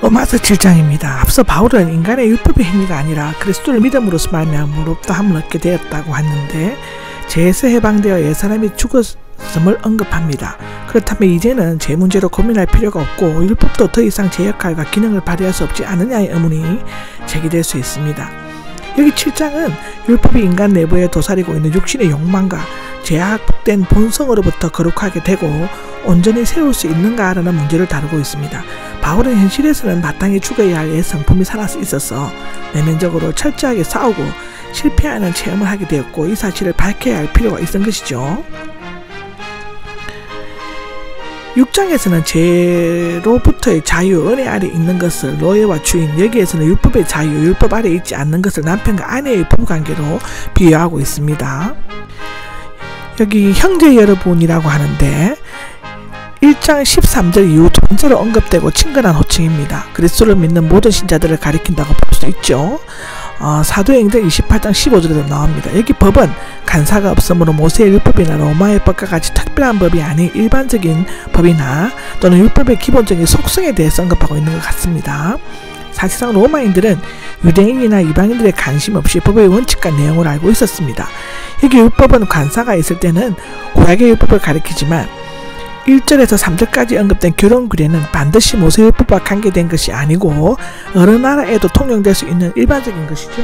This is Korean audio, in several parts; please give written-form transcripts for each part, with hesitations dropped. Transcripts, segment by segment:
로마서 7장입니다. 앞서 바울은 인간의 율법의 행위가 아니라 그리스도를 믿음으로서 말미암음으로부터 함을 얻게 되었다고 했는데 죄에서 해방되어 옛사람이 죽었음을 언급합니다. 그렇다면 이제는 죄 문제로 고민할 필요가 없고 율법도 더 이상 제 역할과 기능을 발휘할 수 없지 않느냐의 의문이 제기될 수 있습니다. 여기 7장은 율법이 인간 내부에 도사리고 있는 육신의 욕망과 죄악된 본성으로부터 거룩하게 되고 온전히 세울 수 있는가라는 문제를 다루고 있습니다. 바울은 현실에서는 마땅히 죽어야 할 옛 성품이 살아 있어서 내면적으로 철저하게 싸우고 실패하는 체험을 하게 되었고 이 사실을 밝혀야 할 필요가 있었던 것이죠. 6장에서는 죄로부터의 자유, 은혜 아래 있는 것을 노예와 주인, 여기에서는 율법의 자유, 율법 아래 있지 않는 것을 남편과 아내의 부부관계로 비유하고 있습니다. 여기 형제 여러분이라고 하는데 1장 13절 이후 두 번째로 언급되고 친근한 호칭입니다. 그리스도를 믿는 모든 신자들을 가리킨다고 볼 수 있죠. 사도행전 28장 15절에도 나옵니다. 여기 법은 간사가 없으므로 모세의 율법이나 로마의 법과 같이 특별한 법이 아닌 일반적인 법이나 또는 율법의 기본적인 속성에 대해서 언급하고 있는 것 같습니다. 사실상 로마인들은 유대인이나 이방인들의 관심 없이 법의 원칙과 내용을 알고 있었습니다. 여기 율법은 관사가 있을 때는 구약의 율법을 가리키지만 1절에서 3절까지 언급된 결혼 규례는 반드시 모세율법과 관계된 것이 아니고 어느 나라에도 통용될 수 있는 일반적인 것이죠.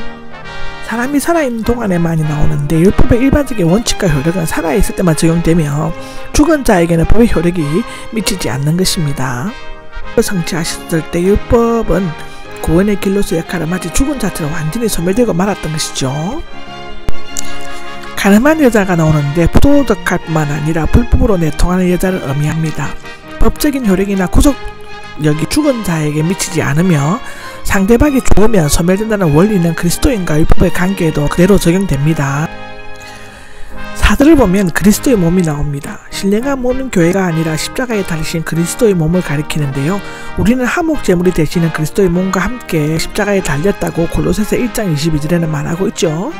사람이 살아있는 동안에만이 나오는데 율법의 일반적인 원칙과 효력은 살아있을 때만 적용되며 죽은 자에게는 법의 효력이 미치지 않는 것입니다. 성취하셨을 때 율법은 구원의 길로서 역할을 마치 죽은 자처럼 완전히 소멸되고 말았던 것이죠. 가늠한 여자가 나오는데 부도덕할 뿐만 아니라 불법으로 내통하는 여자를 의미합니다. 법적인 효력이나 구속력이 죽은 자에게 미치지 않으며 상대방이 죽으면 소멸된다는 원리는 그리스도인과 율법의 관계에도 그대로 적용됩니다. 사들을 보면 그리스도의 몸이 나옵니다. 신령한 몸인 교회가 아니라 십자가에 달리신 그리스도의 몸을 가리키는데요. 우리는 화목 제물이 되시는 그리스도의 몸과 함께 십자가에 달렸다고 골로새서 1장 22절에는 말하고 있죠.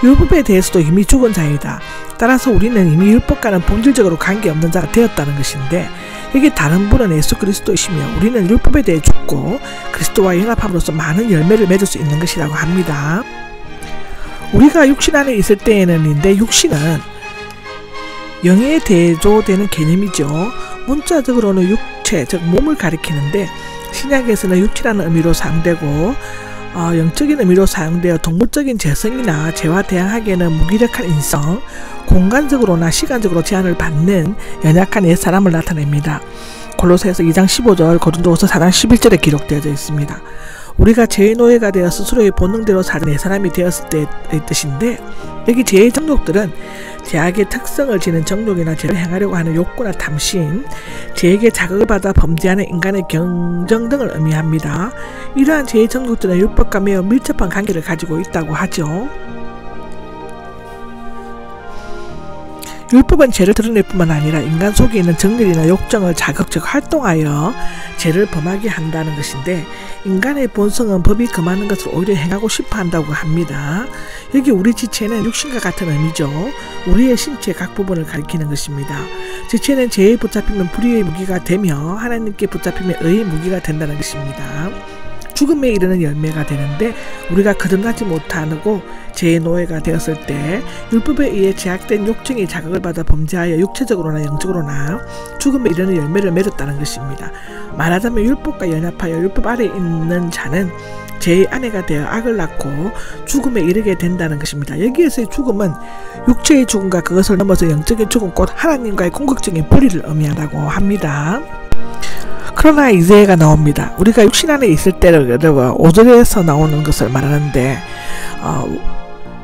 율법에 대해서도 이미 죽은 자이다. 따라서 우리는 이미 율법과는 본질적으로 관계없는 자가 되었다는 것인데 여기 다른 분은 예수 그리스도이시며 우리는 율법에 대해 죽고 그리스도와 연합함으로써 많은 열매를 맺을 수 있는 것이라고 합니다. 우리가 육신 안에 있을 때에는인데 육신은 영에 대조되는 개념이죠. 문자적으로는 육체, 즉 몸을 가리키는데 신약에서는 육체라는 의미로 사용되고 영적인 의미로 사용되어 동물적인 재성이나 죄와 대항하기에는 무기력한 인성, 공간적으로나 시간적으로 제한을 받는 연약한 옛사람을 나타냅니다. 골로새서 2장 15절, 고린도후서 4장 11절에 기록되어 있습니다. 우리가 죄의 노예가 되어 스스로의 본능대로 사는 옛사람이 되었을 때의 뜻인데 여기 죄의 정욕들은 죄악의 특성을 지닌 정욕이나 죄를 행하려고 하는 욕구나 탐심, 죄에게 자극을 받아 범죄하는 인간의 경정 등을 의미합니다. 이러한 죄의 정욕들은 율법과 매우 밀접한 관계를 가지고 있다고 하죠. 율법은 죄를 드러낼 뿐만 아니라 인간 속에 있는 정열이나 욕정을 자극적 활동하여 죄를 범하게 한다는 것인데 인간의 본성은 법이 금하는 것을 오히려 행하고 싶어 한다고 합니다. 여기 우리 지체는 육신과 같은 의미죠. 우리의 신체 각 부분을 가리키는 것입니다. 지체는 죄에 붙잡히면 불의의 무기가 되며 하나님께 붙잡히면 의의 무기가 된다는 것입니다. 죽음에 이르는 열매가 되는데 우리가 거듭나지 못하고 죄의 노예가 되었을 때 율법에 의해 제약된 욕정이 자극을 받아 범죄하여 육체적으로나 영적으로나 죽음에 이르는 열매를 맺었다는 것입니다. 말하자면 율법과 연합하여 율법 아래 있는 자는 죄의 아내가 되어 악을 낳고 죽음에 이르게 된다는 것입니다. 여기에서의 죽음은 육체의 죽음과 그것을 넘어서 영적인 죽음, 곧 하나님과의 궁극적인 불의를 의미한다고 합니다. 그러나 이제가 나옵니다. 우리가 육신 안에 있을 때를 5절에서 나오는 것을 말하는데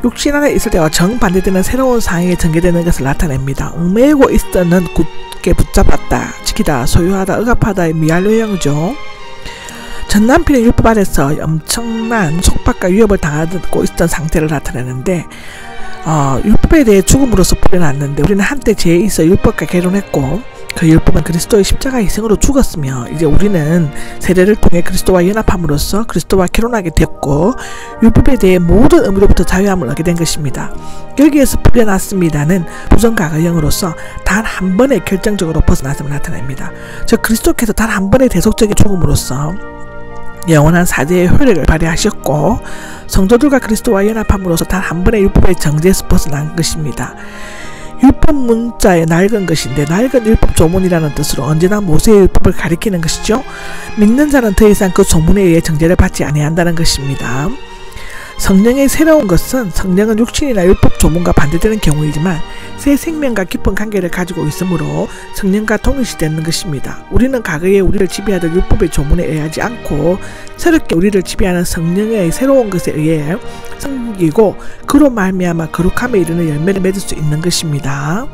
육신 안에 있을 때와 정반대되는 새로운 상황이 전개되는 것을 나타냅니다. 얽매이고 있었는 굳게 붙잡았다, 지키다, 소유하다, 억압하다의 미완료형이죠. 전 남편의 율법 아래서 엄청난 속박과 위협을 당하고 있던 상태를 나타내는데 율법에 대해 죽음으로써 풀려났는데 우리는 한때 죄에 있어 율법과 결혼했고 그 율법은 그리스도의 십자가 희생으로 죽었으며 이제 우리는 세례를 통해 그리스도와 연합함으로써 그리스도와 결혼하게 되었고 율법에 대해 모든 의미로부터 자유함을 얻게 된 것입니다. 여기에서 풀려났습니다는 부정과거형으로서 단 한 번에 결정적으로 벗어났음을 나타냅니다. 즉 그리스도께서 단 한 번의 대속적인 죽음으로써 영원한 사제의 효력을 발휘하셨고 성도들과 그리스도와 연합함으로써 단 한 번의 율법의 정죄에서 벗어난 것입니다. 율법 문자의 낡은 것인데 낡은 율법 조문이라는 뜻으로 언제나 모세의 율법을 가리키는 것이죠. 믿는 자는 더 이상 그 조문에 의해 정죄를 받지 아니한다는 것입니다. 성령의 새로운 것은 성령은 육신이나 율법 조문과 반대되는 경우이지만 새 생명과 깊은 관계를 가지고 있으므로 성령과 동일시되는 것입니다. 우리는 과거에 우리를 지배하던 율법의 조문에 의하지 않고 새롭게 우리를 지배하는 성령의 새로운 것에 의해 생기고 그로 말미암아 거룩함에 이르는 열매를 맺을 수 있는 것입니다.